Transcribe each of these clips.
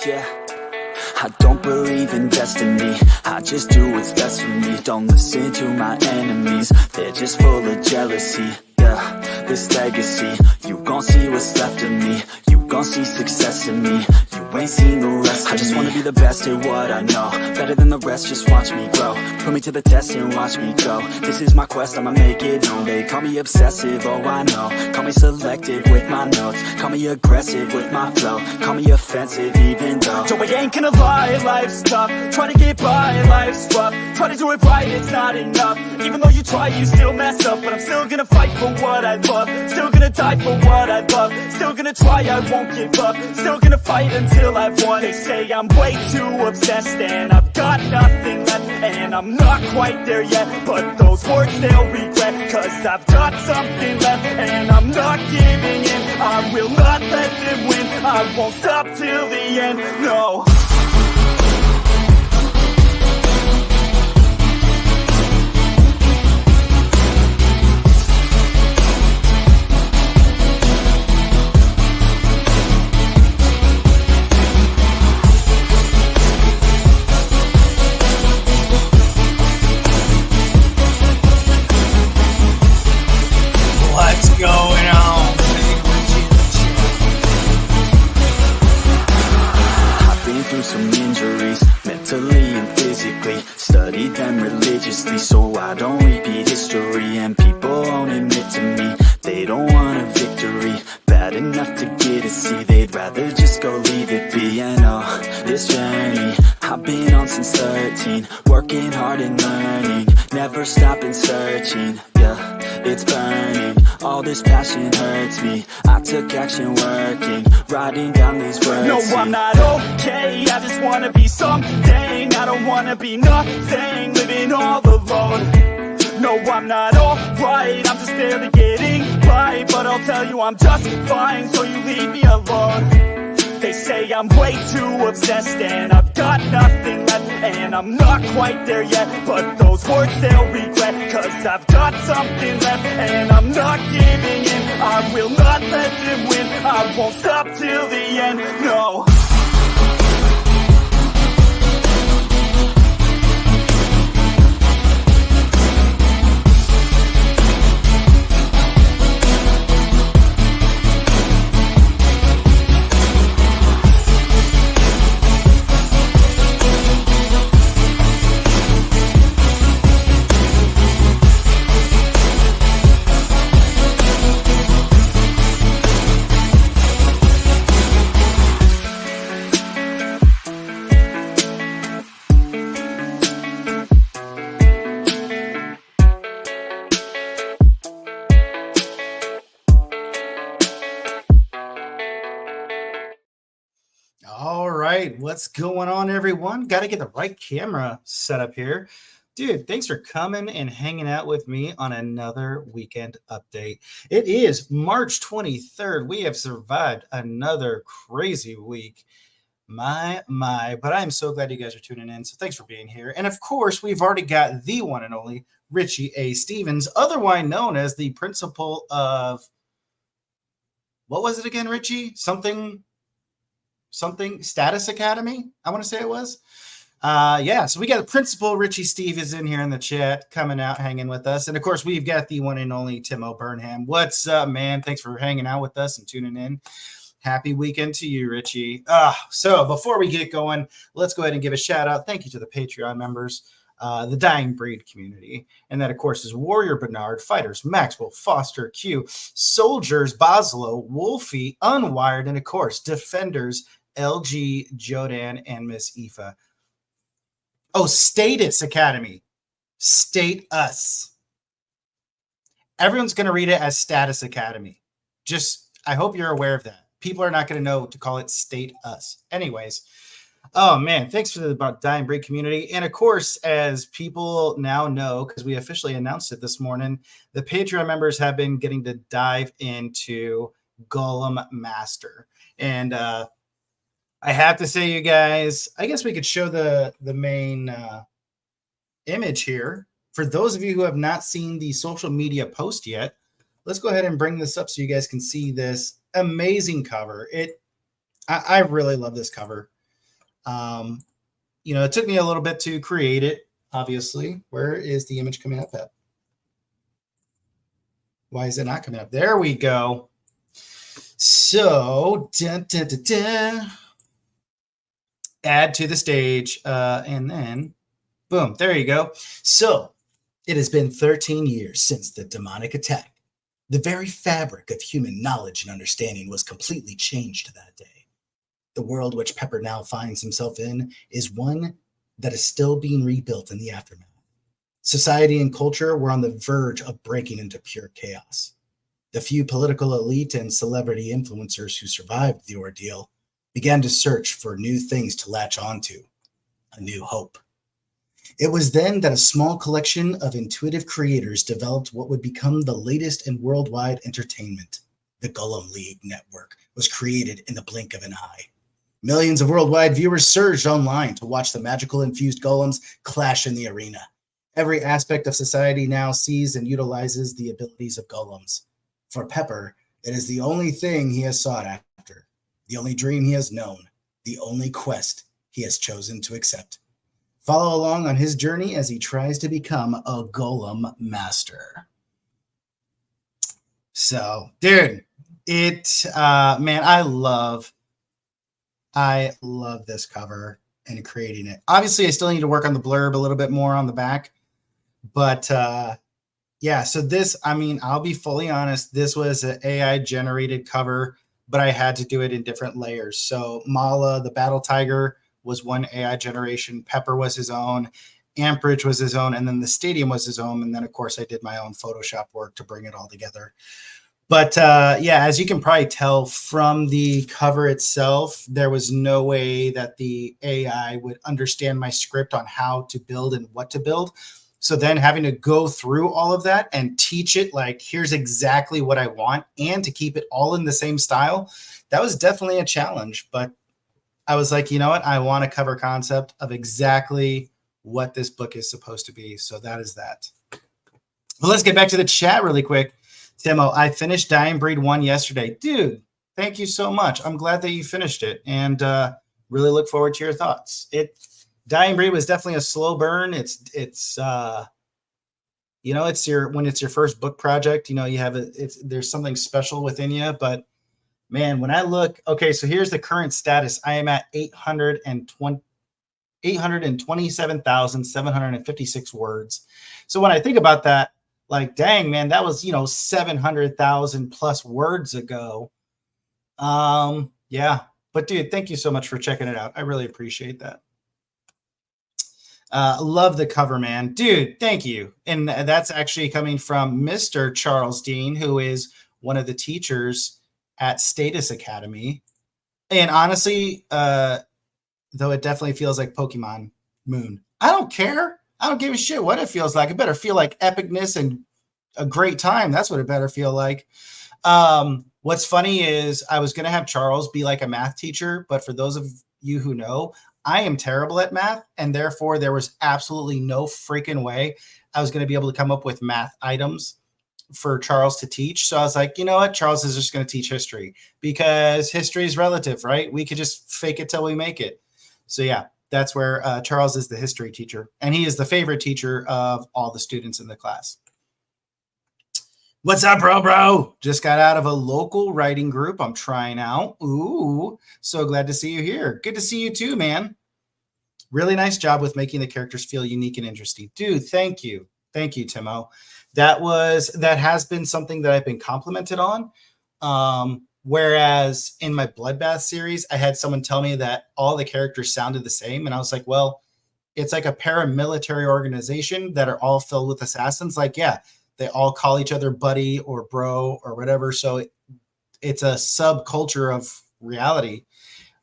Yeah, I don't believe in destiny, I just do what's best for me. Don't listen to my enemies, they're just full of jealousy. Yeah, this legacy, you gon' see what's left of me. You gon' see success in me, you ain't seen the rest of me. I just wanna be the best at what I know, better than the rest, just watch me grow. Put me to the test and watch me go. This is my quest, I'ma make it known. They call me obsessive, oh I know. Call me selective with my notes, call me aggressive with my flow. Call me offensive even though Joe, I ain't gonna lie, life's tough. Try to get by, life's rough. Try to do it right, it's not enough. Even though you try, you still mess up. But I'm still gonna fight for what I love, still gonna die for what I love. Still gonna try, I won't give up. Still gonna fight until I've won. They say I'm way too obsessed and I've got nothing left, and I'm not quite there yet, but those words they'll regret. Cause I've got something left and I'm not giving in. I will not let them win, I won't stop till the end, no. What's going on? I've been through some injuries, mentally and physically. Studied them religiously so I don't repeat history. And people won't admit to me they don't want a victory bad enough to get a C. They'd rather just go leave it be. I know this journey I've been on since 13, working hard and learning, never stopping searching. Yeah, it's burning, all this passion hurts me. I took action working, writing down these words. No, I'm not okay, I just wanna be something. I don't wanna be nothing, living all alone. No, I'm not alright, I'm just barely getting by. But I'll tell you I'm just fine, so you leave me alone. They say I'm way too obsessed and I've got nothing left, and I'm not quite there yet, but those words they'll regret. Cause I've got something left and I'm not giving in. I will not let them win, I won't stop till the end, no. All right, what's going on, everyone? Got to get the right camera set up here. Dude, thanks for coming and hanging out with me on another weekend update. It is March 23rd. We have survived another crazy week. My, but I'm so glad you guys are tuning in. So thanks for being here. And of course, we've already got the one and only Richie A. Stevens, otherwise known as the principal of, what was it again, Richie? Something Status Academy, I want to say it was. Yeah, so we got the principal Richie Steve is in here in the chat, coming out, hanging with us. And of course, we've got the one and only Timo Burnham. What's up, man? Thanks for hanging out with us and tuning in. Happy weekend to you, Richie. So before we get going, let's go ahead and give a shout out. Thank you to the Patreon members, the Dying Breed community. And that, of course, is Warrior Bernard, Fighters, Maxwell, Foster, Q, Soldiers, Boslo, Wolfie, Unwired, and of course, Defenders, LG, Jodan, and Miss Aoife. Oh, Status Academy. State us. Everyone's going to read it as Status Academy. Just, I hope you're aware of that. People are not going to know to call it State us. Anyways, oh man, thanks for the Dying Breed community. And of course, as people now know, because we officially announced it this morning, the Patreon members have been getting to dive into Golem Master. And I have to say, you guys, I guess we could show the main image here. For those of you who have not seen the social media post yet, let's go ahead and bring this up so you guys can see this amazing cover. I really love this cover. It took me a little bit to create it, obviously. Where is the image coming up at? Why is it not coming up? There we go. So, add to the stage, and then, boom, there you go. So, it has been 13 years since the demonic attack. The very fabric of human knowledge and understanding was completely changed that day. The world which Pepper now finds himself in is one that is still being rebuilt in the aftermath. Society and culture were on the verge of breaking into pure chaos. The few political elite and celebrity influencers who survived the ordeal began to search for new things to latch onto, a new hope. It was then that a small collection of intuitive creators developed what would become the latest in worldwide entertainment. The Golem League Network was created in the blink of an eye. Millions of worldwide viewers surged online to watch the magical infused golems clash in the arena. Every aspect of society now sees and utilizes the abilities of golems. For Pepper, it is the only thing he has sought after, the only dream he has known, the only quest he has chosen to accept. Follow along on his journey as he tries to become a golem master. So, dude, man, I love this cover and creating it. Obviously, I still need to work on the blurb a little bit more on the back, but yeah, so this, I mean, I'll be fully honest, this was an AI generated cover, but I had to do it in different layers. So Mala, the Battle Tiger, was one AI generation. Pepper was his own. Amperage was his own. And then the stadium was his own. And then, of course, I did my own Photoshop work to bring it all together. But yeah, as you can probably tell from the cover itself, there was no way that the AI would understand my script on how to build and what to build. So then having to go through all of that and teach it, like, here's exactly what I want, and to keep it all in the same style, that was definitely a challenge. But I was like, you know what? I want a cover concept of exactly what this book is supposed to be. So that is that. Well, let's get back to the chat really quick. Timo, I finished Dying Breed 1 yesterday. Dude, thank you so much. I'm glad that you finished it, and really look forward to your thoughts. Dying Breed was definitely a slow burn. It's when it's your first book project, you have there's something special within you. But man, when I look, okay, so here's the current status. I am at 827,756 words. So when I think about that, like, dang, man, that was 700,000 plus words ago. Yeah, but dude, thank you so much for checking it out. I really appreciate that. Love the cover, man. Dude, thank you. And that's actually coming from Mr. Charles Dean, who is one of the teachers at Status Academy. And honestly, though it definitely feels like Pokemon Moon, I don't care. I don't give a shit what it feels like. It better feel like epicness and a great time. That's what it better feel like. What's funny is I was going to have Charles be like a math teacher, but for those of you who know, I am terrible at math, and therefore there was absolutely no freaking way I was going to be able to come up with math items for Charles to teach. So I was like, you know what? Charles is just going to teach history, because history is relative, right? We could just fake it till we make it. So yeah, that's where Charles is the history teacher, and he is the favorite teacher of all the students in the class. What's up, bro? Just got out of a local writing group I'm trying out. Ooh, so glad to see you here. Good to see you too, man. Really nice job with making the characters feel unique and interesting. Dude, thank you. Thank you, Timo. That has been something that I've been complimented on. Whereas in my Bloodbath series, I had someone tell me that all the characters sounded the same. And I was like, well, it's like a paramilitary organization that are all filled with assassins. Like, yeah, they all call each other buddy or bro or whatever. So it's a subculture of reality.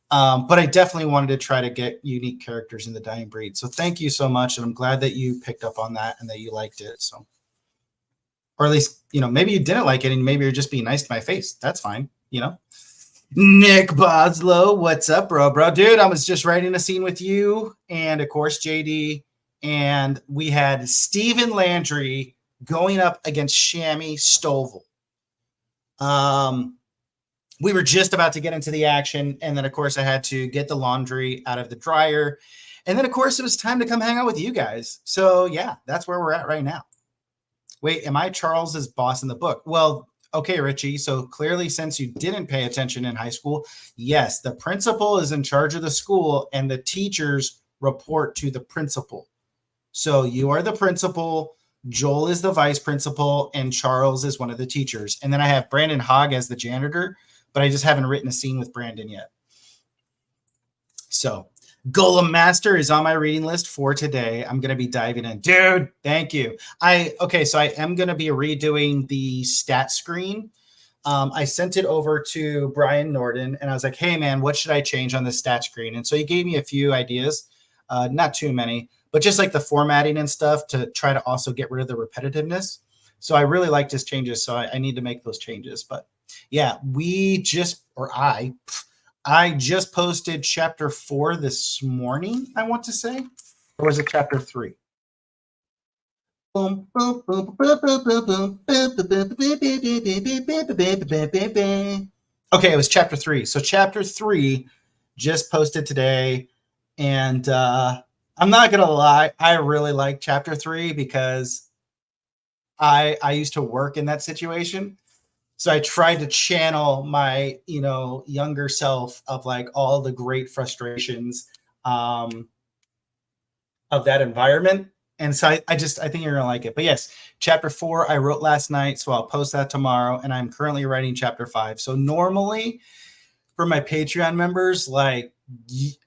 But I definitely wanted to try to get unique characters in the Dying Breed. So thank you so much. And I'm glad that you picked up on that and that you liked it. So, or at least, maybe you didn't like it and maybe you're just being nice to my face. That's fine. Nick Boslow, what's up, bro? Dude, I was just writing a scene with you and of course JD, and we had Stephen Landry going up against Shammy Stovall. we were just about to get into the action. And then, of course, I had to get the laundry out of the dryer. And then, of course, it was time to come hang out with you guys. So, yeah, that's where we're at right now. Wait, am I Charles's boss in the book? Well, okay, Richie. So clearly, since you didn't pay attention in high school, yes, the principal is in charge of the school and the teachers report to the principal. So you are the principal, Joel is the vice principal, and Charles is one of the teachers. And then I have Brandon Hogg as the janitor, but I just haven't written a scene with Brandon yet. So Golem Master is on my reading list for today. I'm going to be diving in. Dude, thank you. So I am going to be redoing the stat screen. I sent it over to Brian Norden, and I was like, hey, man, what should I change on the stat screen? And so he gave me a few ideas, not too many, but just like the formatting and stuff to try to also get rid of the repetitiveness. So I really liked his changes, so I need to make those changes. But yeah, I just posted chapter 4 this morning, I want to say. Or was it chapter 3? Okay, it was chapter 3. So chapter 3 just posted today. And I'm not going to lie, I really like chapter 3 because I used to work in that situation. So I tried to channel my, younger self of like all the great frustrations of that environment. And so I think you're going to like it. But yes, chapter 4 I wrote last night, so I'll post that tomorrow. And I'm currently writing chapter 5. So normally for my Patreon members, like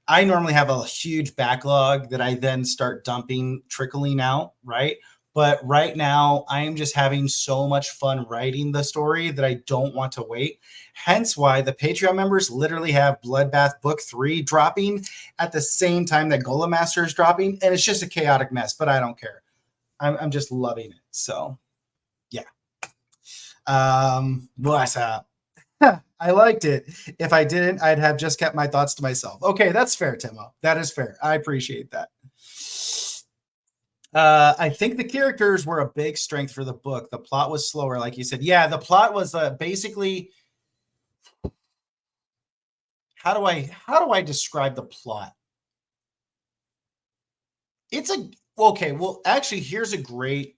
I normally have a huge backlog that I then start trickling out, right? But right now, I am just having so much fun writing the story that I don't want to wait. Hence why the Patreon members literally have Bloodbath Book 3 dropping at the same time that Golem Master is dropping. And it's just a chaotic mess, but I don't care. I'm just loving it. So, yeah. What's up? I liked it. If I didn't, I'd have just kept my thoughts to myself. Okay, that's fair, Timo. That is fair. I appreciate that. I think the characters were a big strength for the book. The plot was slower, like you said. Yeah, the plot was basically. How do I describe the plot? Well, actually, here's a great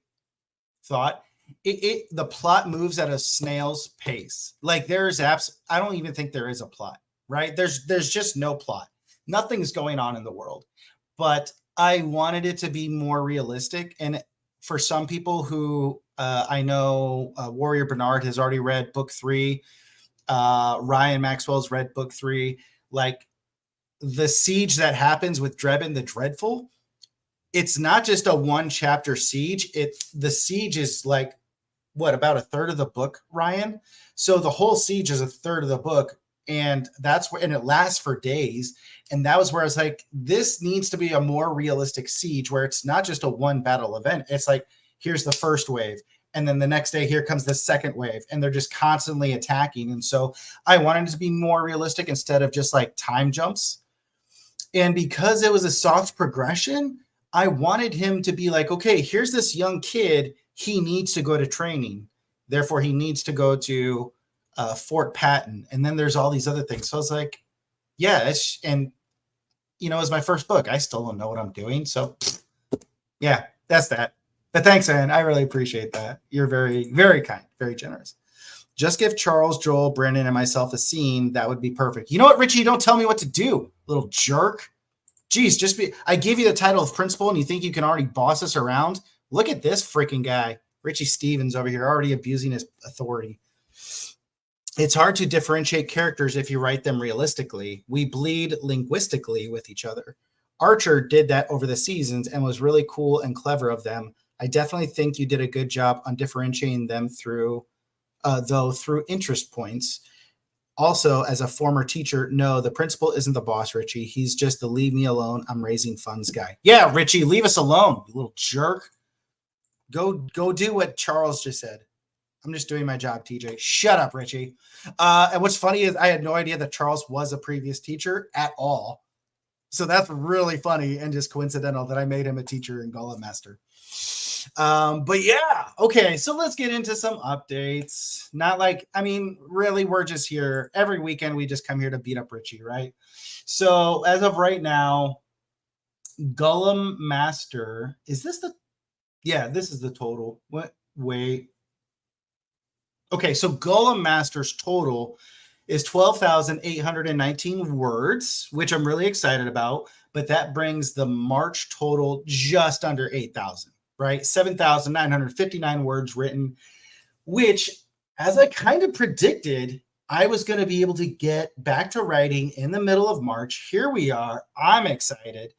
thought. The plot moves at a snail's pace. Like I don't even think there is a plot, right? There's just no plot. Nothing's going on in the world, but I wanted it to be more realistic. And for some people who I know, Warrior Bernard has already read book 3. Ryan Maxwell's read book 3. Like the siege that happens with Drebin the Dreadful, it's not just a 1 chapter siege. The siege is like about a third of the book, Ryan. So the whole siege is a third of the book. And it lasts for days. And that was where I was like, this needs to be a more realistic siege where it's not just a 1 battle event. It's like, here's the first wave. And then the next day, here comes the second wave. And they're just constantly attacking. And so I wanted it to be more realistic instead of just like time jumps. And because it was a soft progression, I wanted him to be like, okay, here's this young kid. He needs to go to training. Therefore, he needs to go to Fort Patton. And then there's all these other things. So I was like, yeah, it's my first book. I still don't know what I'm doing. So yeah, that's that. But thanks, Ann. I really appreciate that. You're very, very kind, very generous. Just give Charles, Joel, Brandon, and myself a scene. That would be perfect. You know what, Richie? Don't tell me what to do, little jerk. Jeez, I gave you the title of principal and you think you can already boss us around? Look at this freaking guy. Richie Stevens over here already abusing his authority. It's hard to differentiate characters if you write them realistically. We bleed linguistically with each other. Archer did that over the seasons and was really cool and clever of them. I definitely think you did a good job on differentiating them through interest points. Also, as a former teacher, no, the principal isn't the boss, Richie. He's just the leave me alone, I'm raising funds guy. Yeah, Richie, leave us alone, you little jerk. Go do what Charles just said. I'm just doing my job, TJ. Shut up, Richie. And what's funny is I had no idea that Charles was a previous teacher at all. So that's really funny and just coincidental that I made him a teacher in Golem Master. But yeah, okay, so let's get into some updates. Not like, I mean, really, we're just here every weekend. We just come here to beat up Richie, right? So as of right now, Golem Master, is this the, yeah, this is the total. What? Wait. Okay, so Golem Master's total is 12,819 words, which I'm really excited about, but that brings the March total just under 8,000, right? 7,959 words written, which, as I kind of predicted, I was going to be able to get back to writing in the middle of March. Here we are. I'm excited.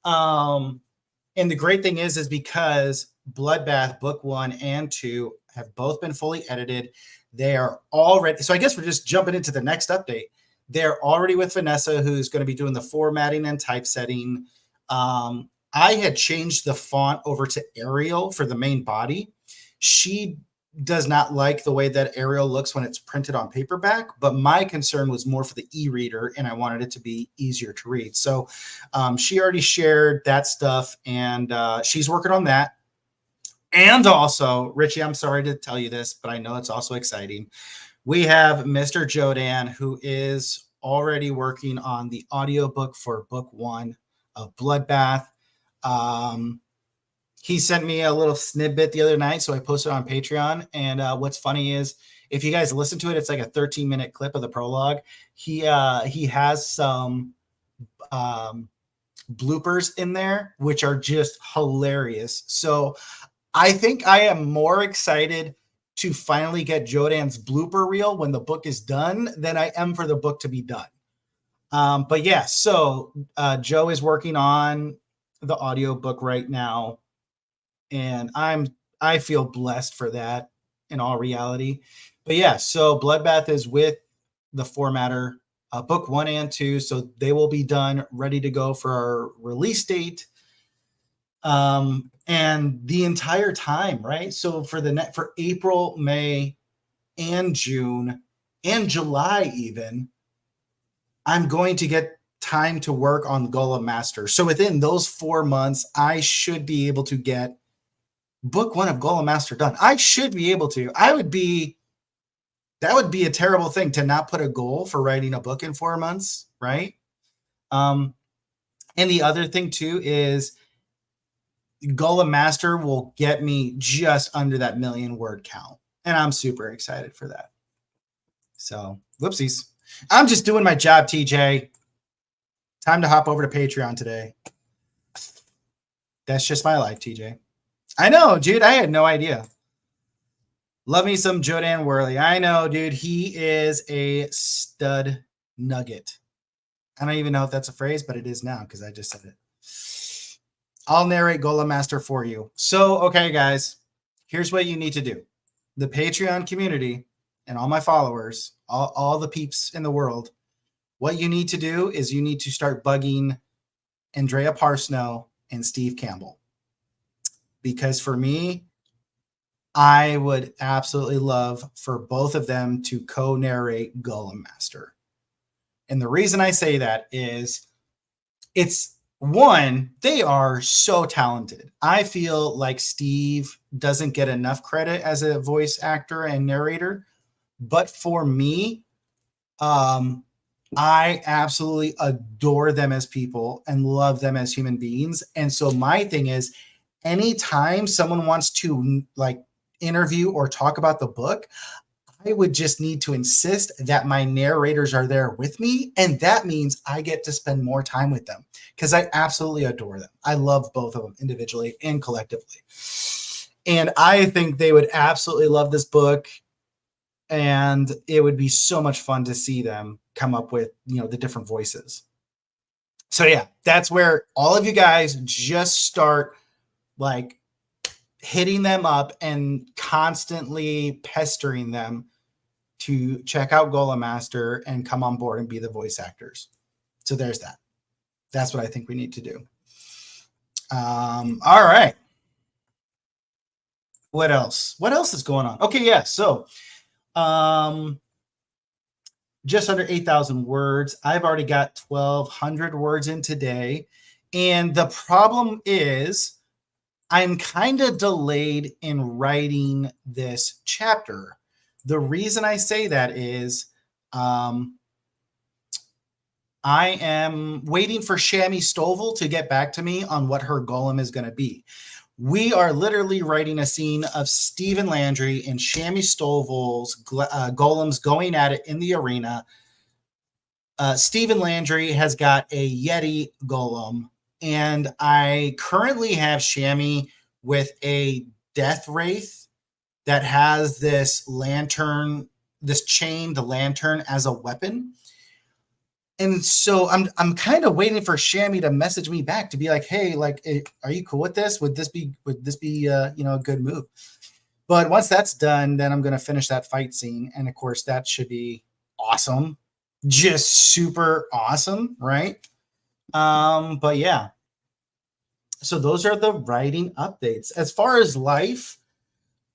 And the great thing is because Bloodbath book 1 and 2 have both been fully edited. They are already, so I guess we're just jumping into the next update. They're already with Vanessa, who's going to be doing the formatting and typesetting. I had changed the font over to Arial for the main body. She does not like the way that Arial looks when it's printed on paperback, but my concern was more for the e-reader, and I wanted it to be easier to read. So she already shared that stuff, and she's working on that. And also, Richie, I'm sorry to tell you this, but I know it's also exciting. We have Mr. Jodan, who is already working on the audiobook for book 1 of Bloodbath. He sent me a little snippet the other night, so I posted it on Patreon. And what's funny is, if you guys listen to it, it's like a 13-minute clip of the prologue. He has some bloopers in there, which are just hilarious. So I think I am more excited to finally get Jodan's blooper reel when the book is done than I am for the book to be done. But yeah, so Joe is working on the audiobook right now, and I feel blessed for that in all reality. But yeah, so Bloodbath is with the formatter, book 1 and 2, so they will be done, ready to go for our release date. And the entire time, right? So for April, May, and June, and July even, I'm going to get time to work on Golem Master. So within those 4 months, I should be able to get book 1 of Golem Master done. I should be able to. That would be a terrible thing to not put a goal for writing a book in 4 months, right? And the other thing too is Golem Master will get me just under that 1,000,000 word count. And I'm super excited for that. So, whoopsies. I'm just doing my job, TJ. Time to hop over to Patreon today. That's just my life, TJ. I know, dude. I had no idea. Love me some Jodan Worley. I know, dude. He is a stud nugget. I don't even know if that's a phrase, but it is now because I just said it. I'll narrate Golem Master for you. So, okay, guys, here's what you need to do. The Patreon community and all my followers, all the peeps in the world, what you need to do is you need to start bugging Andrea Parsnow and Steve Campbell. Because for me, I would absolutely love for both of them to co-narrate Golem Master. And the reason I say that is one, they are so talented. I feel like Steve doesn't get enough credit as a voice actor and narrator. But for me, I absolutely adore them as people and love them as human beings. And so my thing is, anytime someone wants to like interview or talk about the book, I would just need to insist that my narrators are there with me. And that means I get to spend more time with them because I absolutely adore them. I love both of them individually and collectively. And I think they would absolutely love this book. And it would be so much fun to see them come up with, the different voices. So yeah, that's where all of you guys just start like hitting them up and constantly pestering them to check out Golem Master and come on board and be the voice actors. So there's that. That's what I think we need to do. All right. What else? What else is going on? Okay, yeah. So just under 8,000 words. I've already got 1,200 words in today. And the problem is I'm kind of delayed in writing this chapter. The reason I say that is I am waiting for Shammy Stovall to get back to me on what her golem is going to be. We are literally writing a scene of Stephen Landry and Shammy Stovall's golems going at it in the arena. Stephen Landry has got a Yeti golem, and I currently have Shammy with a Death Wraith that has this lantern, this chain, the lantern as a weapon. And so I'm kind of waiting for Shammy to message me back to be like, hey, like, are you cool with this? Would this be a good move? But once that's done, then I'm going to finish that fight scene. And of course, that should be awesome. Just super awesome, right? But yeah. So those are the writing updates. As far as life,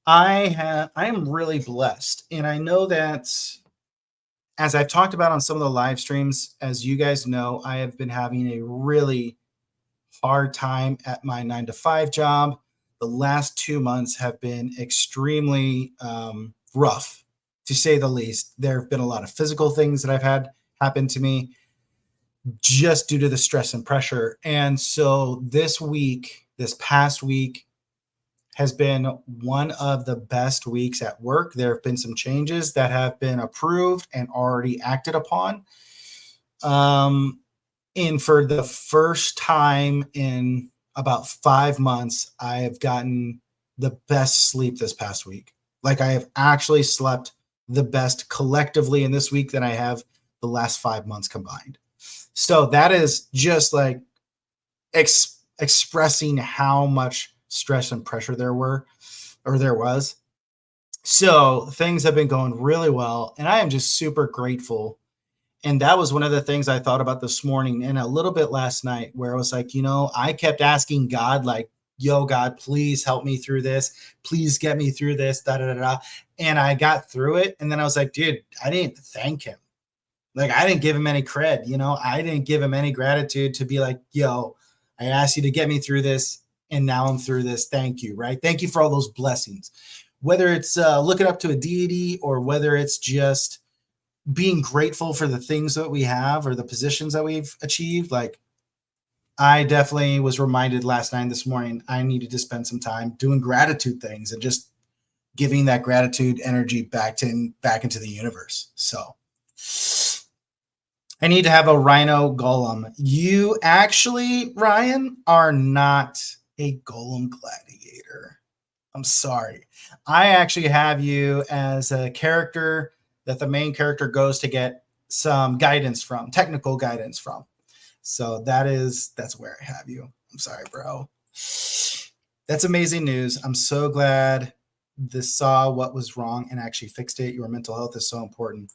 I am really blessed. And I know that, as I've talked about on some of the live streams, as you guys know, I have been having a really hard time at my 9-to-5 job. The last 2 months have been extremely rough, to say the least. There have been a lot of physical things that I've had happen to me just due to the stress and pressure. And so this past week, has been one of the best weeks at work. There have been some changes that have been approved and already acted upon. And for the first time in about 5 months, I have gotten the best sleep this past week. Like, I have actually slept the best collectively in this week than I have the last 5 months combined. So that is just like expressing how much stress and pressure there was. So things have been going really well, and I am just super grateful. And that was one of the things I thought about this morning and a little bit last night, where I was like, I kept asking God, like, yo, God, please help me through this. Please get me through this, da, da, da, da. And I got through it. And then I was like, dude, I didn't thank him. Like, I didn't give him any cred, I didn't give him any gratitude to be like, yo, I asked you to get me through this, and now I'm through this. Thank you, right? Thank you for all those blessings. Whether it's looking up to a deity, or whether it's just being grateful for the things that we have or the positions that we've achieved. Like, I definitely was reminded last night, this morning, I needed to spend some time doing gratitude things and just giving that gratitude energy back into the universe. So I need to have a Rhino golem. You actually, Ryan, are not a golem gladiator. I'm sorry. I actually have you as a character that the main character goes to get some guidance from, technical guidance from. So that's where I have you. I'm sorry, bro. That's amazing news. I'm so glad this saw what was wrong and actually fixed it. Your mental health is so important.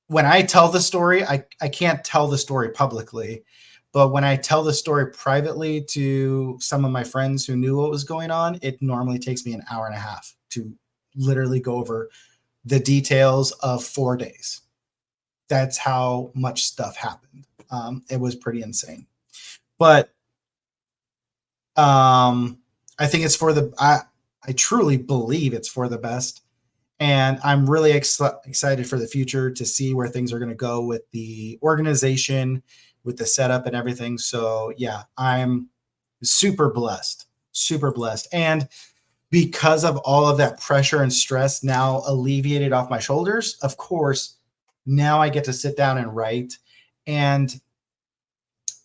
When I tell the story, I can't tell the story publicly, but when I tell the story privately to some of my friends who knew what was going on, it normally takes me an hour and a half to literally go over the details of 4 days. That's how much stuff happened. It was pretty insane. But I think it's I truly believe it's for the best. And I'm really excited for the future to see where things are going to go with the organization, with the setup and everything. So yeah, I'm super blessed. And because of all of that pressure and stress now alleviated off my shoulders, of course, now I get to sit down and write. And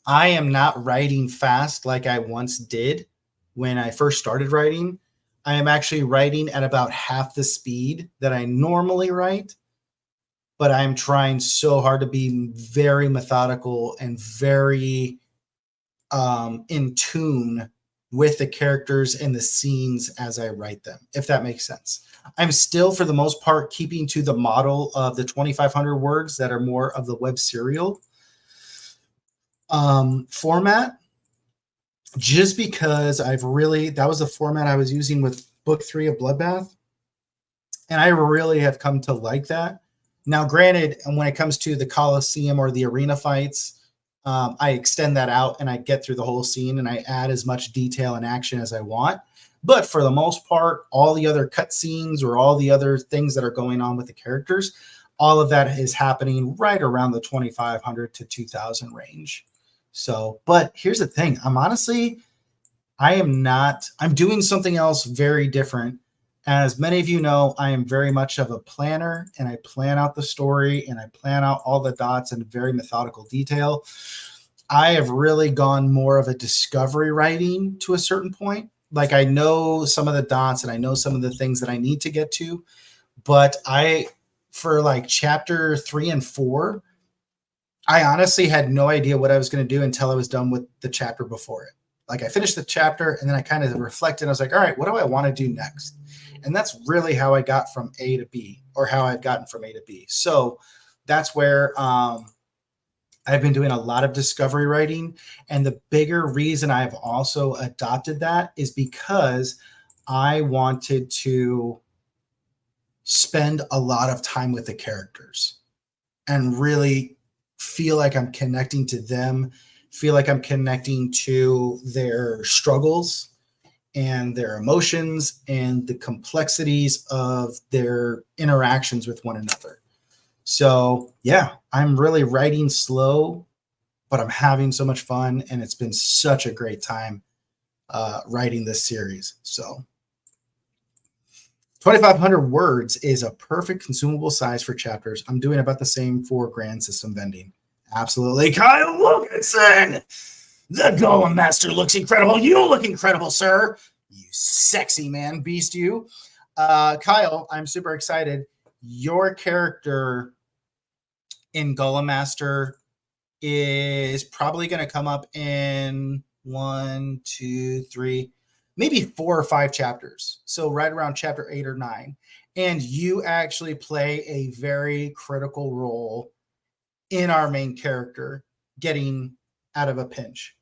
I am not writing fast like I once did when I first started writing. I am actually writing at about half the speed that I normally write, but I'm trying so hard to be very methodical and very in tune with the characters and the scenes as I write them, if that makes sense. I'm still, for the most part, keeping to the model of the 2,500 words that are more of the web serial format, just because that was the format I was using with book 3 of Bloodbath. And I really have come to like that. Now, granted, and when it comes to the Coliseum or the arena fights, I extend that out and I get through the whole scene and I add as much detail and action as I want. But for the most part, all the other cutscenes or all the other things that are going on with the characters, all of that is happening right around the 2,500 to 2,000 range. So, but here's the thing. I'm doing something else very different. As many of you know, I am very much of a planner and I plan out the story and I plan out all the dots in very methodical detail. I have really gone more of a discovery writing to a certain point. Like I know some of the dots and I know some of the things that I need to get to, but for like chapter 3 and 4, I honestly had no idea what I was going to do until I was done with the chapter before it. Like I finished the chapter and then I kind of reflected. I was like, all right, what do I want to do next? And that's really how I got from A to B, or how I've gotten from A to B. So that's where I've been doing a lot of discovery writing. And the bigger reason I've also adopted that is because I wanted to spend a lot of time with the characters and really feel like I'm connecting to them, feel like I'm connecting to their struggles and their emotions and the complexities of their interactions with one another. So yeah, I'm really writing slow, but I'm having so much fun, and it's been such a great time writing this series. So 2,500 words is a perfect consumable size for chapters. I'm doing about the same for Grand System vending. Absolutely. Kyle Wilkinson, the Golem Master looks incredible. You look incredible, sir. You sexy man beast, you. Kyle, I'm super excited. Your character in Golem Master is probably going to come up in 1, 2, 3, maybe 4 or 5 chapters. So right around chapter 8 or 9. And you actually play a very critical role in our main character getting out of a pinch.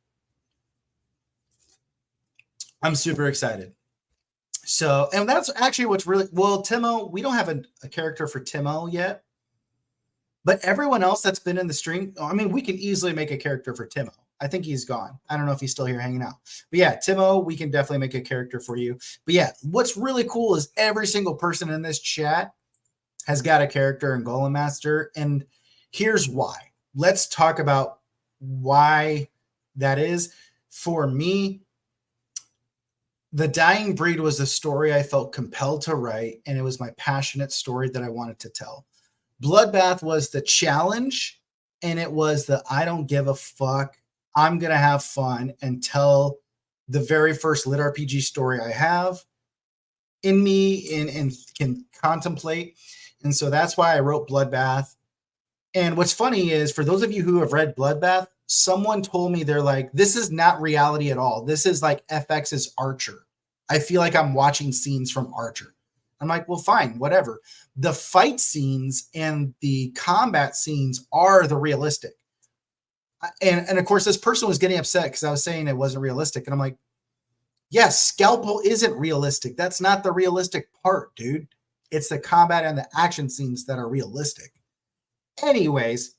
I'm super excited. So, and that's actually what's really, well, Timo, we don't have a character for Timo yet, but everyone else that's been in the stream, I mean, we can easily make a character for Timo. I think he's gone. I don't know if he's still here hanging out. But yeah, Timo, we can definitely make a character for you. But yeah, what's really cool is every single person in this chat has got a character in Golem Master. And here's why. Let's talk about why that is. For me, The Dying Breed was a story I felt compelled to write, and it was my passionate story that I wanted to tell. Bloodbath was the challenge, and it was the I don't give a fuck. I'm going to have fun and tell the very first lit RPG story I have in me and can contemplate. And so that's why I wrote Bloodbath. And what's funny is, for those of you who have read Bloodbath, someone told me, they're like, this is not reality at all. This is like FX's Archer. I feel like I'm watching scenes from Archer. I'm like, well, fine, whatever. The fight scenes and the combat scenes are the realistic. And of course, this person was getting upset because I was saying it wasn't realistic. And I'm like, yes, Scalpel isn't realistic. That's not the realistic part, dude. It's the combat and the action scenes that are realistic. Anyways,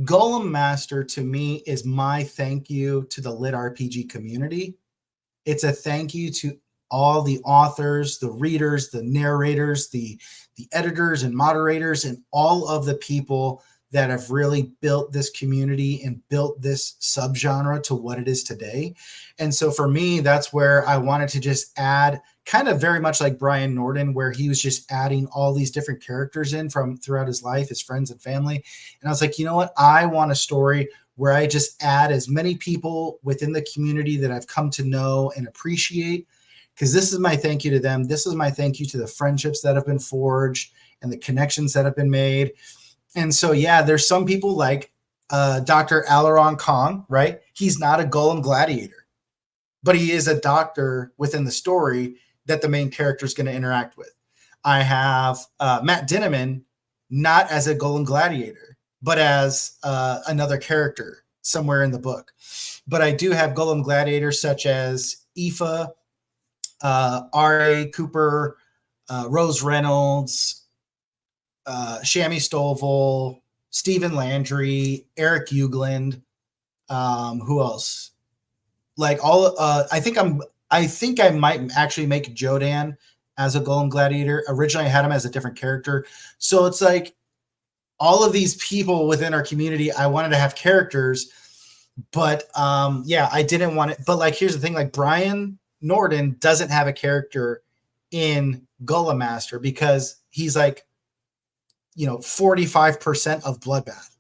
Golem Master to me is my thank you to the lit RPG community. It's a thank you to all the authors, the readers, the narrators, the editors and moderators, and all of the people that have really built this community and built this subgenre to what it is today. And so for me, that's where I wanted to just add, kind of very much like Brian Norden, where he was just adding all these different characters in from throughout his life, his friends and family. And I was like, you know what? I want a story where I just add as many people within the community that I've come to know and appreciate, because this is my thank you to them. This is my thank you to the friendships that have been forged and the connections that have been made. And so, yeah, there's some people like Dr. Alaron Kong, right? He's not a Golem gladiator, but he is a doctor within the story that the main character is going to interact with. I have Matt Dinneman, not as a Golem gladiator, but as another character somewhere in the book. But I do have Golem gladiators such as Aoife, R.A. Cooper, Rose Reynolds, Shammy Stovall, Stephen Landry, Eric Ugeland, who else? Like all I think I might actually make Jodan as a Golem Gladiator. Originally I had him as a different character. So it's like all of these people within our community, I wanted to have characters, but yeah, I didn't want it. But like, here's the thing, like Brian Norden doesn't have a character in Golem Master because he's like, 45% of Bloodbath.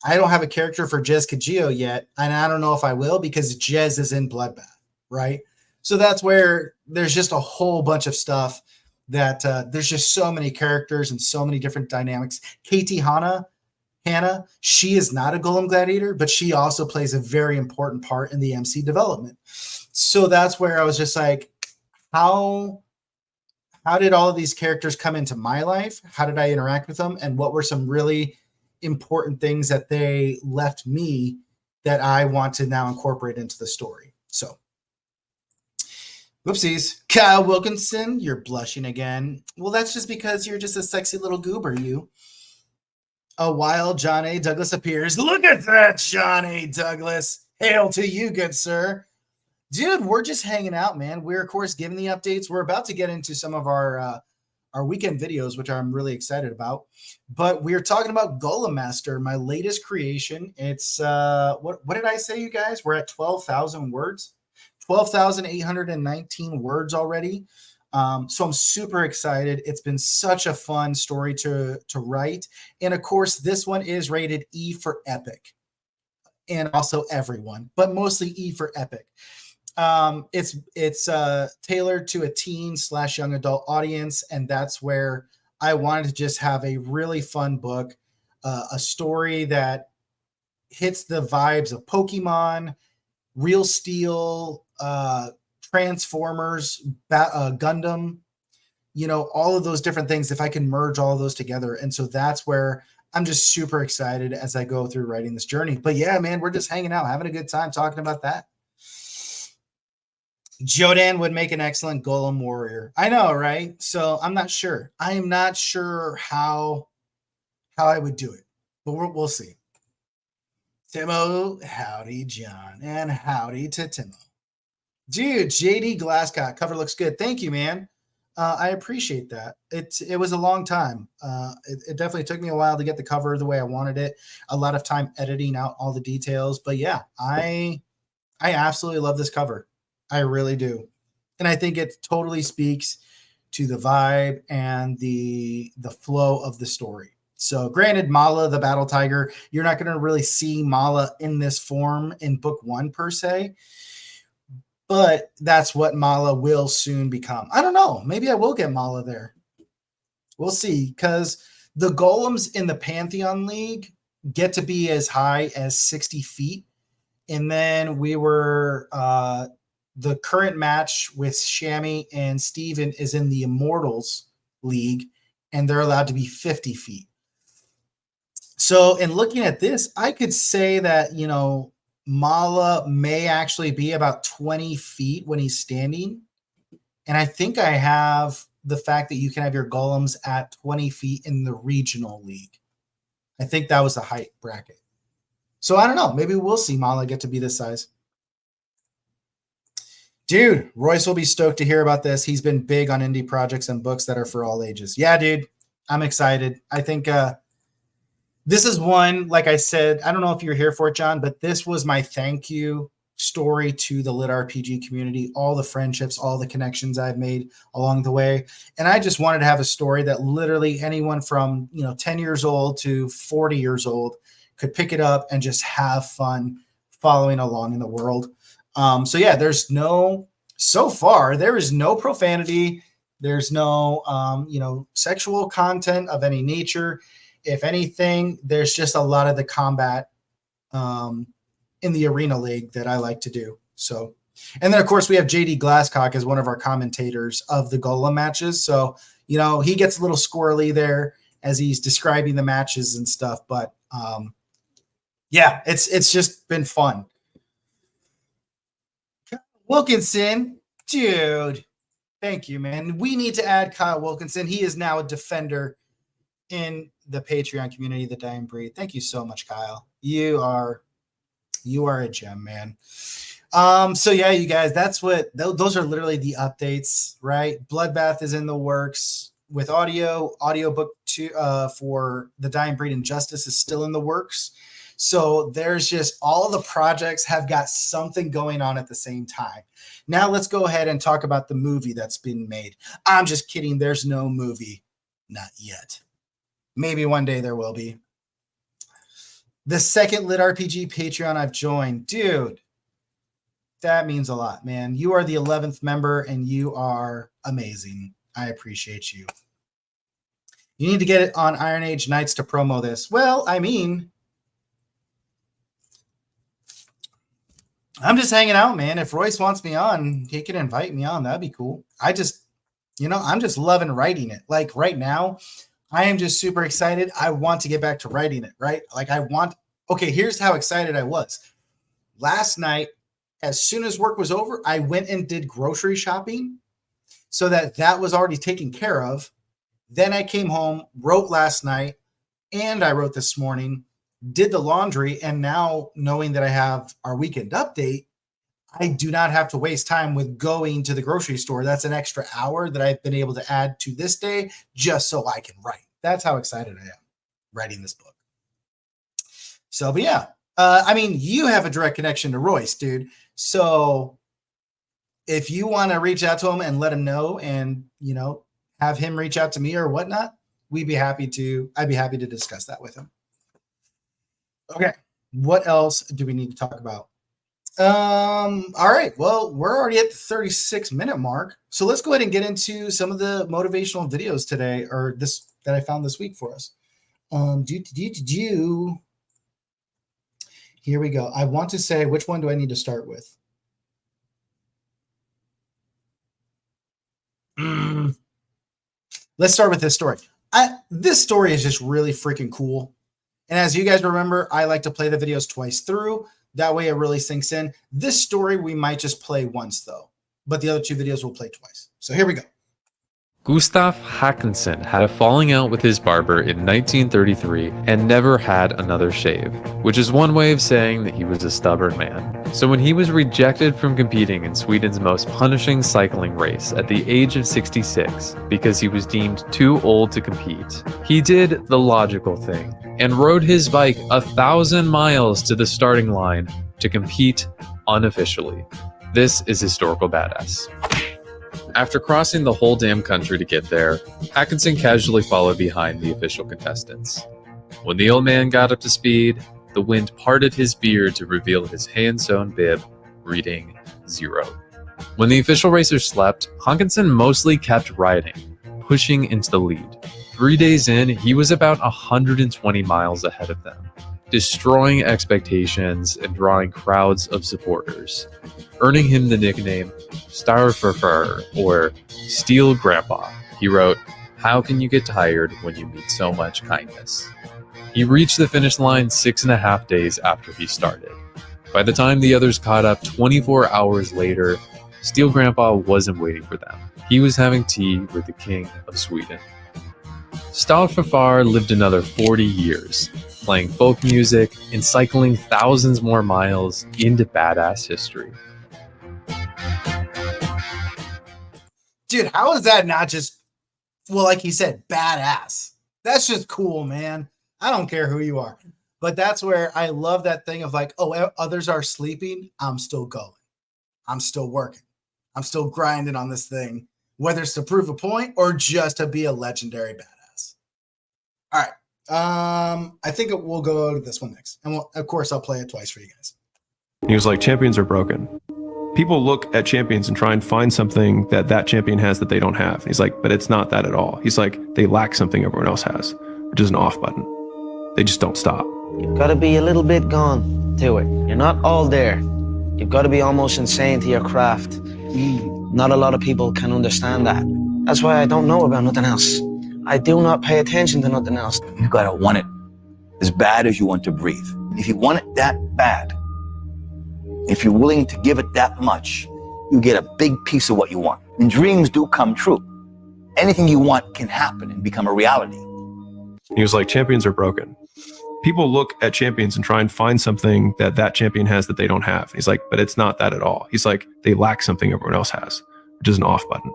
I don't have a character for Jez Kajio yet, and I don't know if I will because Jez is in Bloodbath, right? So that's where there's just a whole bunch of stuff that there's just so many characters and so many different dynamics. Katie Hannah, she is not a Golem Gladiator, but she also plays a very important part in the MC development. So that's where I was just like, how did all of these characters come into my life? How did I interact with them? And what were some really important things that they left me that I want to now incorporate into the story? So, whoopsies. Kyle Wilkinson, you're blushing again. Well, that's just because you're just a sexy little goober, you. A while John A. Douglas appears. Look at that, John A. Douglas. Hail to you, good sir. Dude, we're just hanging out, man. We're, of course, giving the updates. We're about to get into some of our weekend videos, which I'm really excited about. But we're talking about Golem Master, my latest creation. It's, what did I say, you guys? We're at 12,000 words. 12,819 words already. So I'm super excited. It's been such a fun story to write. And, of course, this one is rated E for epic. And also everyone, but mostly E for epic. It's tailored to a teen/young adult audience, and that's where I wanted to just have a really fun book, a story that hits the vibes of Pokemon, Real Steel, Transformers, Gundam, all of those different things. If I can merge all of those together, and so that's where I'm just super excited as I go through writing this journey. But yeah, man, we're just hanging out, having a good time talking about that. Jodan would make an excellent Golem warrior. I know, right? So I'm not sure. I am not sure how I would do it, but we'll see. Timo, howdy, John, and howdy to Timo. Dude, JD Glasscock, cover looks good. Thank you, man. I appreciate that. It was a long time. It definitely took me a while to get the cover the way I wanted it. A lot of time editing out all the details, but yeah, I absolutely love this cover. I really do. And I think it totally speaks to the vibe and the flow of the story. So granted, Mala, the Battle Tiger, you're not going to really see Mala in this form in book 1 per se, but that's what Mala will soon become. I don't know. Maybe I will get Mala there. We'll see, because the golems in the Pantheon League get to be as high as 60 feet. And then we were... the current match with Shammy and Steven is in the Immortals League, and they're allowed to be 50 feet. So in looking at this, I could say that, Mala may actually be about 20 feet when he's standing. And I think I have the fact that you can have your golems at 20 feet in the regional league. I think that was the height bracket. So I don't know. Maybe we'll see Mala get to be this size. Dude, Royce will be stoked to hear about this. He's been big on indie projects and books that are for all ages. Yeah, dude, I'm excited. I think this is one, like I said, I don't know if you're here for it, John, but this was my thank you story to the Lit RPG community, all the friendships, all the connections I've made along the way. And I just wanted to have a story that literally anyone from 10 years old to 40 years old could pick it up and just have fun following along in the world. So yeah, so far, there is no profanity. There's no, sexual content of any nature. If anything, there's just a lot of the combat, in the Arena League that I like to do. So, and then of course we have JD Glasscock as one of our commentators of the Golem matches. So, he gets a little squirrely there as he's describing the matches and stuff, but, yeah, it's just been fun. Wilkinson, dude, thank you, man. We need to add Kyle Wilkinson. He is now a defender in the Patreon community, the Dying Breed. Thank you so much, Kyle. You are a gem, man. So yeah, you guys, that's what those are literally the updates, right? Bloodbath is in the works with audiobook for the Dying Breed and Justice is still in the works. So there's just all the projects have got something going on at the same time. Now let's go ahead and talk about the movie that's been made. I'm just kidding. There's no movie. Not yet. Maybe one day there will be. The second Lit RPG Patreon I've joined. Dude, that means a lot, man. You are the 11th member and you are amazing. I appreciate you. You need to get it on Iron Age Nights to promo this. Well, I mean, I'm just hanging out, man. If Royce wants me on, he can invite me on. That'd be cool. I'm just loving writing it. Like right now, I am just super excited. I want to get back to writing it, right? Like okay, here's how excited I was. Last night, as soon as work was over, I went and did grocery shopping so that was already taken care of. Then I came home, wrote last night, and I wrote this morning, did the laundry, and now knowing that I have our weekend update, I do not have to waste time with going to the grocery store. That's an extra hour that I've been able to add to this day just so I can write. That's how excited I am writing this book. So, but yeah, I mean, you have a direct connection to Royce, dude. So if you want to reach out to him and let him know and, have him reach out to me or whatnot, I'd be happy to discuss that with him. Okay. What else do we need to talk about? All right. Well, we're already at the 36-minute mark. So let's go ahead and get into some of the motivational videos today, or that I found this week for us. Here we go. I want to say, which one do I need to start with? Let's start with this story. This story is just really freaking cool. And as you guys remember, I like to play the videos twice through. That way it really sinks in. This story we might just play once though, but the other two videos we'll play twice. So here we go. Gustaf Håkansson had a falling out with his barber in 1933 and never had another shave, which is one way of saying that he was a stubborn man. So when he was rejected from competing in Sweden's most punishing cycling race at the age of 66 because he was deemed too old to compete, he did the logical thing and rode his bike 1,000 miles to the starting line to compete unofficially. This is historical badass. After crossing the whole damn country to get there, Håkansson casually followed behind the official contestants. When the old man got up to speed, the wind parted his beard to reveal his hand-sewn bib, reading 0. When the official racers slept, Håkansson mostly kept riding, pushing into the lead. 3 days in, he was about 120 miles ahead of them, destroying expectations and drawing crowds of supporters, earning him the nickname Starfurfur, or Steel Grandpa. He wrote, "How can you get tired when you meet so much kindness?" He reached the finish line 6.5 days after he started. By the time the others caught up 24 hours later, Steel Grandpa wasn't waiting for them. He was having tea with the King of Sweden. Starfurfur lived another 40 years, playing folk music and cycling thousands more miles into badass history. Dude, how is that not just, well, like he said, badass? That's just cool, man. I don't care who you are. But that's where I love that thing of like, oh, others are sleeping. I'm still going. I'm still working. I'm still grinding on this thing, whether it's to prove a point or just to be a legendary badass. All right. I think we'll go to this one next. And of course, I'll play it twice for you guys. He was like, champions are broken. People look at champions and try and find something that champion has that they don't have. He's like, but it's not that at all. He's like, they lack something everyone else has, which is an off button. They just don't stop. You've got to be a little bit gone to it. You're not all there. You've got to be almost insane to your craft. Not a lot of people can understand that. That's why I don't know about nothing else. I do not pay attention to nothing else. You gotta want it as bad as you want to breathe. If you want it that bad, if you're willing to give it that much, you get a big piece of what you want. And dreams do come true. Anything you want can happen and become a reality. He was like, champions are broken. People look at champions and try and find something that that champion has that they don't have. He's like, but it's not that at all. He's like, they lack something everyone else has, which is an off button.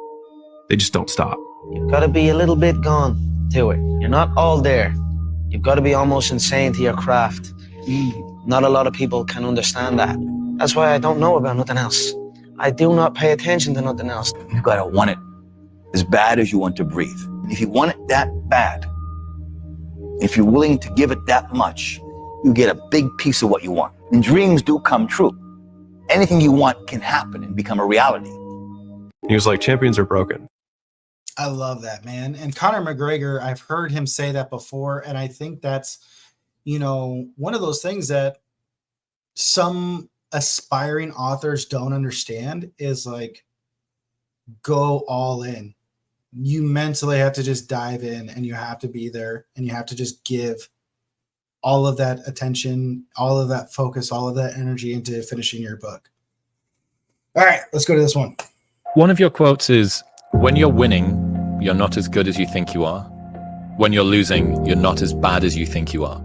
They just don't stop. You've got to be a little bit gone to it. You're not all there. You've got to be almost insane to your craft. Not a lot of people can understand that. That's why I don't know about nothing else. I do not pay attention to nothing else. You gotta want it as bad as you want to breathe. If you want it that bad, if you're willing to give it that much, you get a big piece of what you want. And dreams do come true. Anything you want can happen and become a reality. He was like, champions are broken. I love that, man. And Conor McGregor, I've heard him say that before, and I think that's, one of those things that some aspiring authors don't understand is like, go all in. You mentally have to just dive in, and you have to be there, and you have to just give all of that attention, all of that focus, all of that energy into finishing your book. All right, let's go to this one. One of your quotes is, when you're winning, you're not as good as you think you are. When you're losing, you're not as bad as you think you are.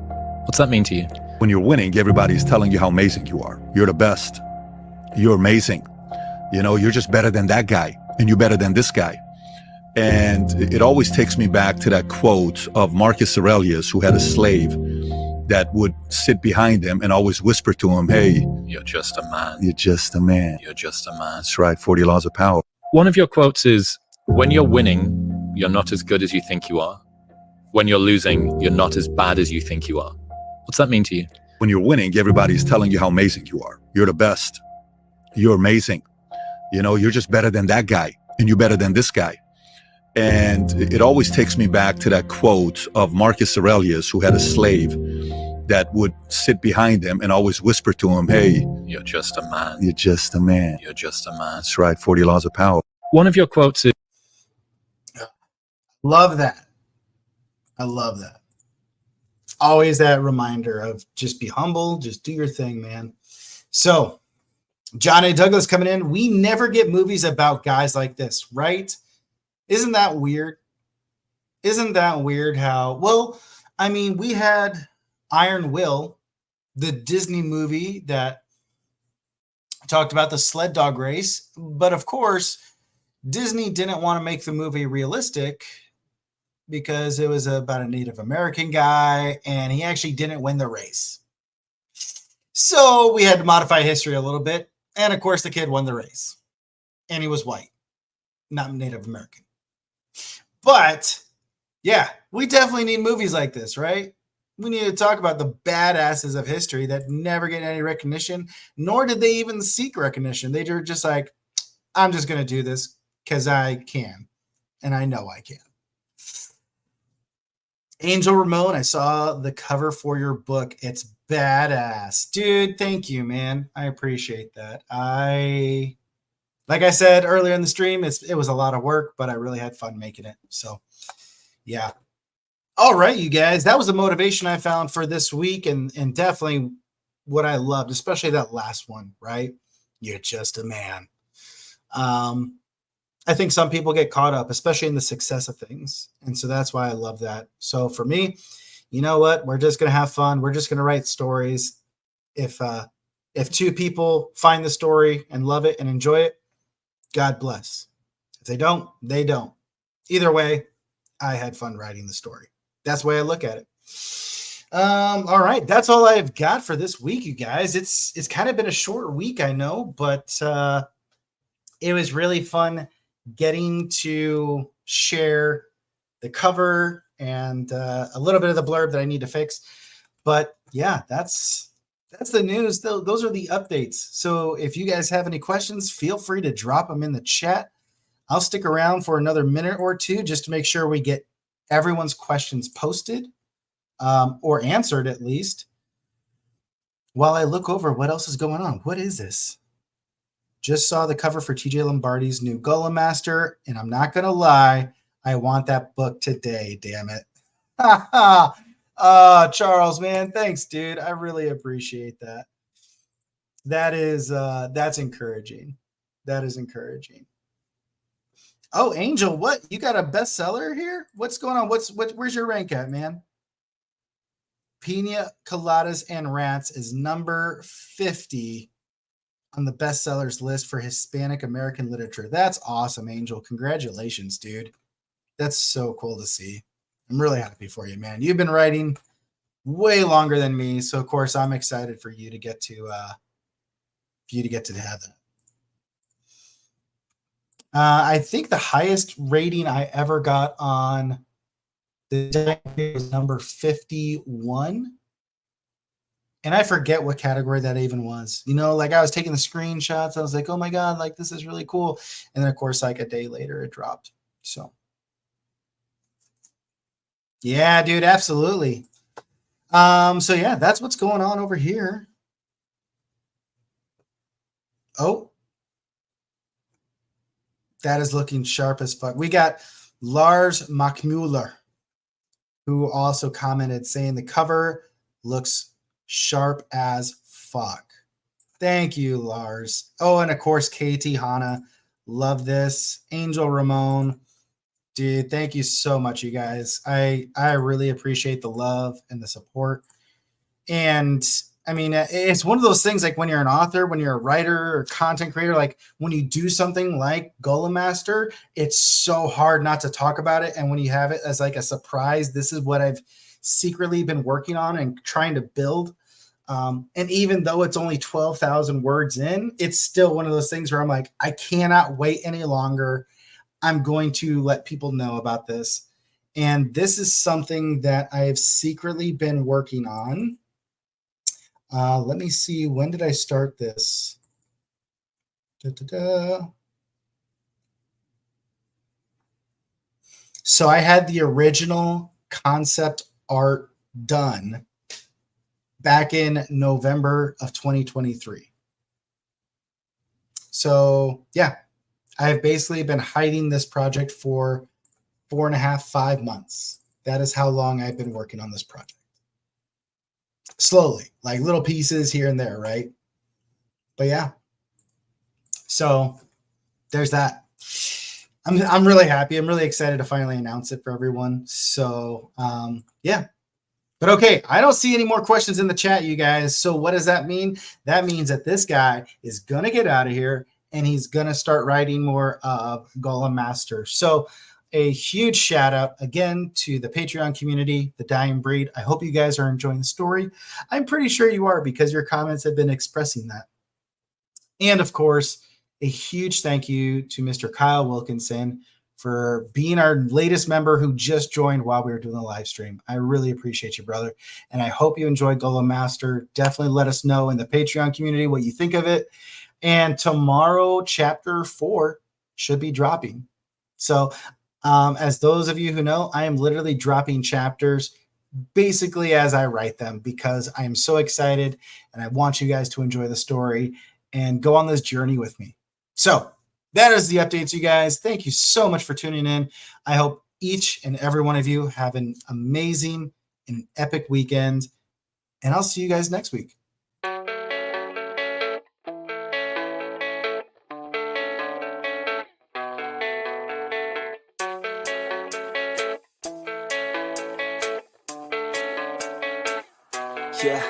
What's that mean to you? When you're winning, everybody's telling you how amazing you are. You're the best. You're amazing. You're just better than that guy, and you're better than this guy. And it always takes me back to that quote of Marcus Aurelius, who had a slave that would sit behind him and always whisper to him, hey, You're just a man. you're just a man. You're just a man. That's right, 40 laws of power. One of your quotes is, when you're winning, you're not as good as you think you are. When you're losing, you're not as bad as you think you are. What's that mean to you? When you're winning, everybody's telling you how amazing you are. You're the best. You're amazing. You're just better than that guy, and you're better than this guy. And it always takes me back to that quote of Marcus Aurelius, who had a slave that would sit behind him and always whisper to him, hey, You're just a man. you're just a man. You're just a man. That's right, 40 laws of power. One of your quotes is, Love that. I love that. Always that reminder of just be humble, just do your thing, man. So, John A. Douglas coming in. We never get movies about guys like this, right? Isn't that weird? Isn't that weird how, we had Iron Will, the Disney movie that talked about the sled dog race. But of course, Disney didn't want to make the movie realistic because it was about a Native American guy and he actually didn't win the race. So we had to modify history a little bit. And of course, the kid won the race and he was white, not Native American. But yeah, we definitely need movies like this, right? We need to talk about the badasses of history that never get any recognition, nor did they even seek recognition. They were just like, I'm just going to do this because I can. And I know I can. Angel Ramon, I saw the cover for your book. It's badass. Dude, thank you, man. I appreciate that. Like I said earlier in the stream, it was a lot of work, but I really had fun making it. So, yeah. All right, you guys. That was the motivation I found for this week and definitely what I loved, especially that last one, right? You're just a man. I think some people get caught up, especially in the success of things. And so that's why I love that. So for me, you know what? We're just going to have fun. We're just going to write stories. If two people find the story and love it and enjoy it, God bless. If they don't, they don't. Either way, I had fun writing the story. That's the way I look at it. All right. That's all I've got for this week, you guys. It's kind of been a short week, I know, but it was really fun getting to share the cover and a little bit of the blurb that I need to fix. But yeah, that's the news. Those are the updates. So if you guys have any questions, feel free to drop them in the chat. I'll stick around for another minute or two just to make sure we get everyone's questions posted or answered at least while I look over what else is going on. What is this? Just saw the cover for TJ Lombardi's new Golem Master, and I'm not going to lie, I want that book today, damn it. Charles, man, thanks, dude. I really appreciate that. That's encouraging. That is encouraging. Oh, Angel, what? You got a bestseller here? What's going on? Where's your rank at, man? Pina Coladas and Rants is number 50 on the bestsellers list for Hispanic American literature. That's awesome, Angel. Congratulations, dude. That's so cool to see. I'm really happy for you, man. You've been writing way longer than me, so of course I'm excited for you to get to have that. I think the highest rating I ever got on the diary was number 51. And I forget what category that even was. You know, like I was taking the screenshots. I was like, oh my God, like this is really cool. And then of course, like a day later it dropped. So yeah, dude, absolutely. So yeah, that's what's going on over here. Oh, that is looking sharp as fuck. We got Lars Machmuller, who also commented saying the cover looks sharp as fuck. Thank you, Lars. Oh, and of course, KT Hana. Love this. Angel Ramon. Dude, thank you so much, you guys. I really appreciate the love and the support. And I mean, it's one of those things like when you're an author, when you're a writer or content creator, like when you do something like Golem Master, it's so hard not to talk about it. And when you have it as like a surprise, this is what I've secretly been working on and trying to build. And even though it's only 12,000 words in, it's still one of those things where I'm like, I cannot wait any longer. I'm going to let people know about this. And this is something that I've secretly been working on. Let me see. When did I start this? So I had the original concept art done back in November of 2023. So yeah, I've basically been hiding this project for 4.5, 5 months. That is how long I've been working on this project. Slowly, like little pieces here and there, right? But yeah. So there's that. I'm really happy. I'm really excited to finally announce it for everyone. So yeah. But okay, I don't see any more questions in the chat, you guys. So what does that mean? That means that this guy is going to get out of here and he's going to start writing more of Golem Master. So a huge shout out again to the Patreon community, the Dying Breed. I hope you guys are enjoying the story. I'm pretty sure you are because your comments have been expressing that. And of course, a huge thank you to Mr. Kyle Wilkinson for being our latest member who just joined while we were doing the live stream. I really appreciate you, brother. And I hope you enjoyed Golem Master. Definitely let us know in the Patreon community what you think of it. And tomorrow, chapter 4 should be dropping. So as those of you who know, I am literally dropping chapters basically as I write them because I am so excited and I want you guys to enjoy the story and go on this journey with me. So that is the updates, you guys. Thank you so much for tuning in. I hope each and every one of you have an amazing and epic weekend, and I'll see you guys next week. Yeah,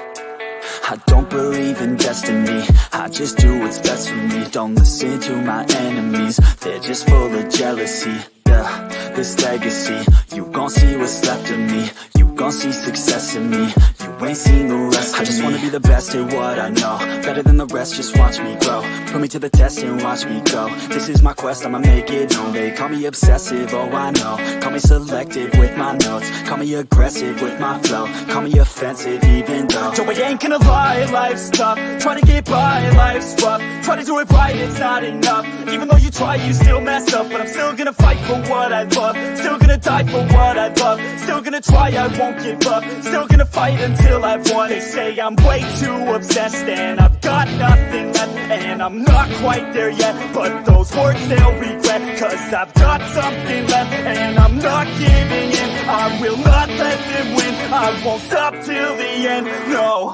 I don't believe in destiny. I just do what's best for me. Don't listen to my enemies, they're just full of jealousy. Yeah, this legacy, you gon' see what's left of me. You gon' see success in me. You ain't seen the rest of me. I just wanna be the best at what I know. Better than the rest, just watch me grow. Put me to the test and watch me go. This is my quest, I'ma make it known. They call me obsessive, oh I know. Call me selective with my notes. Call me aggressive with my flow. Call me offensive even though Joe, I ain't gonna lie, life's tough. Try to get by, life's rough. Try to do it right, it's not enough. Even though you try, you still mess up. But I'm still gonna fight for what I love. Still gonna die for what I love. Still gonna try, I won't give up. Still gonna fight until I've won. They say I'm way too obsessed and I've got nothing left. And I'm not quite there yet, but those words they'll regret. Cause I've got something left and I'm not giving in. I will not let them win. I won't stop till the end, no.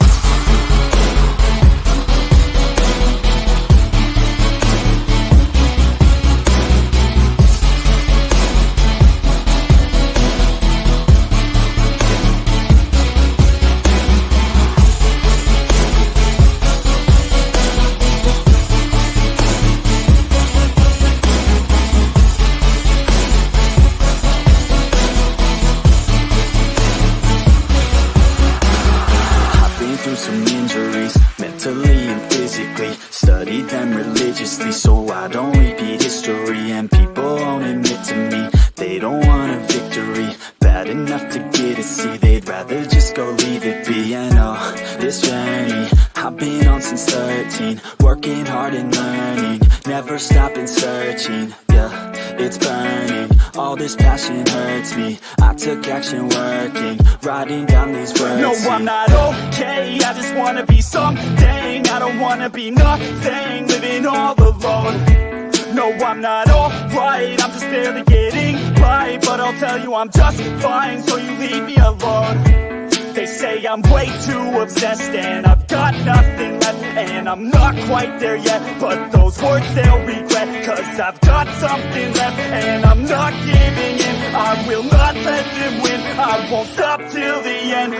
just go leave it be. And oh, this journey I've been on since 13, working hard and learning, never stopping searching. Yeah, it's burning, all this passion hurts me. I took action working, writing down these words. No, I'm not okay, I just wanna be something. I don't wanna be nothing, living all alone. No, I'm not alright, I'm just barely getting by. But I'll tell you I'm just fine, so you leave me alone. They say I'm way too obsessed and I've got nothing left, and I'm not quite there yet, but those words they'll regret, cause I've got something left and I'm not giving in. I will not let them win, I won't stop till the end.